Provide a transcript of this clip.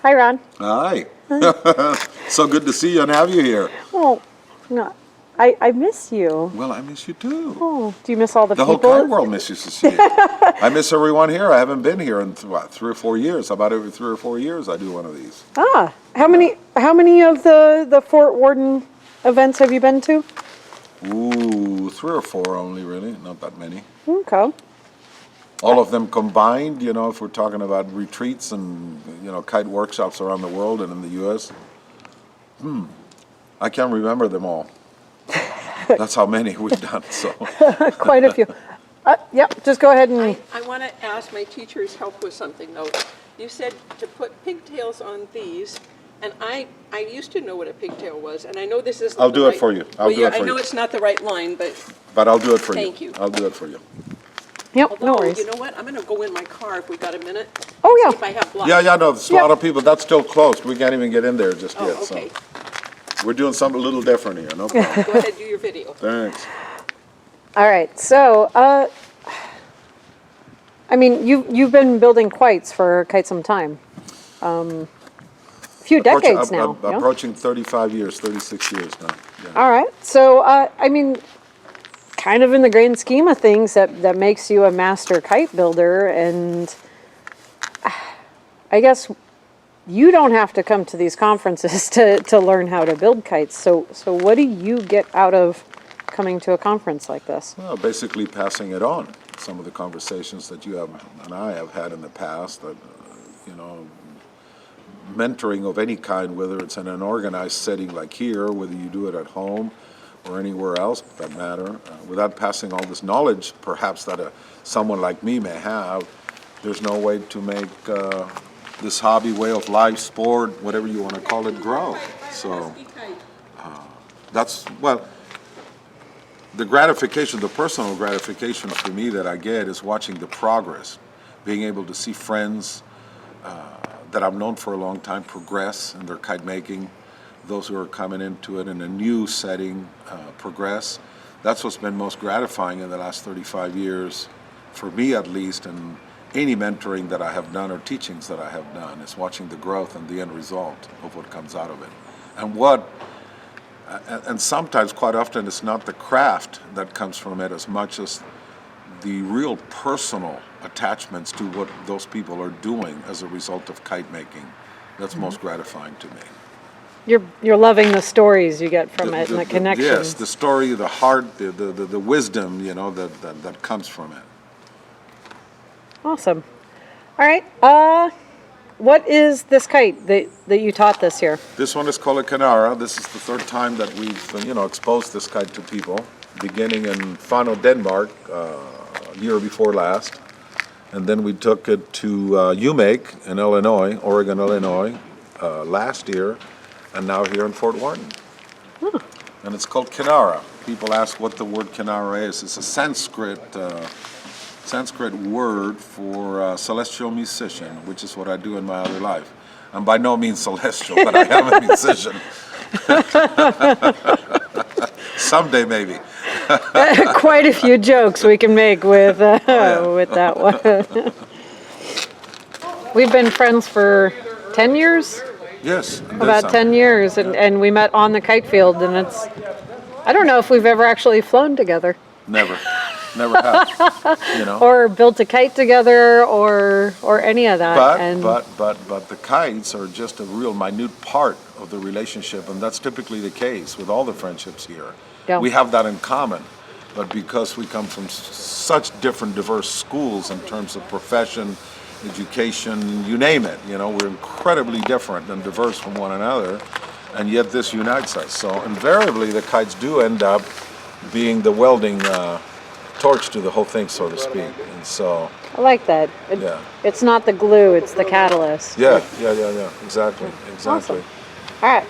Hi, Ron. Hi. So good to see you and have you here. Oh, no, I miss you. Well, I miss you too. Oh, do you miss all the The people? whole kite world misses to see you. I miss everyone here. I haven't been here in 3 or 4 years. About every 3 or 4 years I do one of these. Ah, how many of the Fort Worden events have you been to? Ooh, 3 or 4 only, really. Not that many. Okay. All of them combined, if we're talking about retreats and, kite workshops around the world and in the U.S. I can't remember them all. That's how many we've done, so. Quite a few. Yep, just go ahead and... I want to ask my teacher's help with something, though. You said to put pigtails on these, and I used to know what a pigtail was, and I know this isn't I'll the do it right- for you. I'll do it for I know you. it's not the right line, but But I'll do it for you. Thank you. I'll do it for you. Yep, no although, worries. you know what? I'm going to go in my car if we got a minute. Oh, yeah. See if I have blood. Yeah, no, there's a lot of people. That's still closed. We can't even get in there just Oh, yet, okay. so. We're doing something a little different here, no problem. Go ahead, do your video. Thanks. All right, so, I mean, you've been building kites for quite some time. A few decades now. yeah? Approaching 35 years, 36 years now. Yeah. All right, so, I mean, kind of in the grand scheme of things, that makes you a master kite builder, and I guess you don't have to come to these conferences to learn how to build kites. So what do you get out of coming to a conference like this? Well, basically passing it on. Some of the conversations that you have and I have had in the past, that, mentoring of any kind, whether it's in an organized setting like here, whether you do it at home or anywhere else for that matter, without passing all this knowledge, perhaps that someone like me may have, there's no way to make this hobby, way of life, sport, whatever you want to call it, grow. So that's, well, the gratification, the personal gratification for me that I get is watching the progress, being able to see friends that I've known for a long time progress in their kite making, those who are coming into it in a new setting progress. That's what's been most gratifying in the last 35 years, for me at least, and any mentoring that I have done or teachings that I have done, is watching the growth and the end result of what comes out of it. And sometimes, quite often, it's not the craft that comes from it as much as the real personal attachments to what those people are doing as a result of kite making. That's most gratifying to me. You're loving the stories you get from it and the connections. Yes, the story, the heart, the wisdom, that comes from it. Awesome. All right. What is this kite that you taught this year? This one is called a Canara. This is the third time that we've, exposed this kite to people, beginning in Fano, Denmark, year before last. And then we took it to UMake in Illinois, Oregon, Illinois, last year, and now here in Fort Worden. And it's called Canara. People ask what the word Canara is. It's a Sanskrit word for celestial musician, which is what I do in my other life. I'm by no means celestial, but I am a musician. Someday, maybe. Quite a few jokes we can make with that one. We've been friends for 10 years? Yes. About 10 years, and we met on the kite field, and I don't know if we've ever actually flown together. Never have. Or built a kite together, or any of that. But the kites are just a real minute part of the relationship, and that's typically the case with all the friendships here. Yeah. We have that in common, but because we come from such different, diverse schools in terms of profession, education, you name it, we're incredibly different and diverse from one another, and yet this unites us. So invariably, the kites do end up being the welding torch to the whole thing, so to speak. And so I like that. It's not the glue, it's the catalyst. Yeah, exactly. Awesome. All right.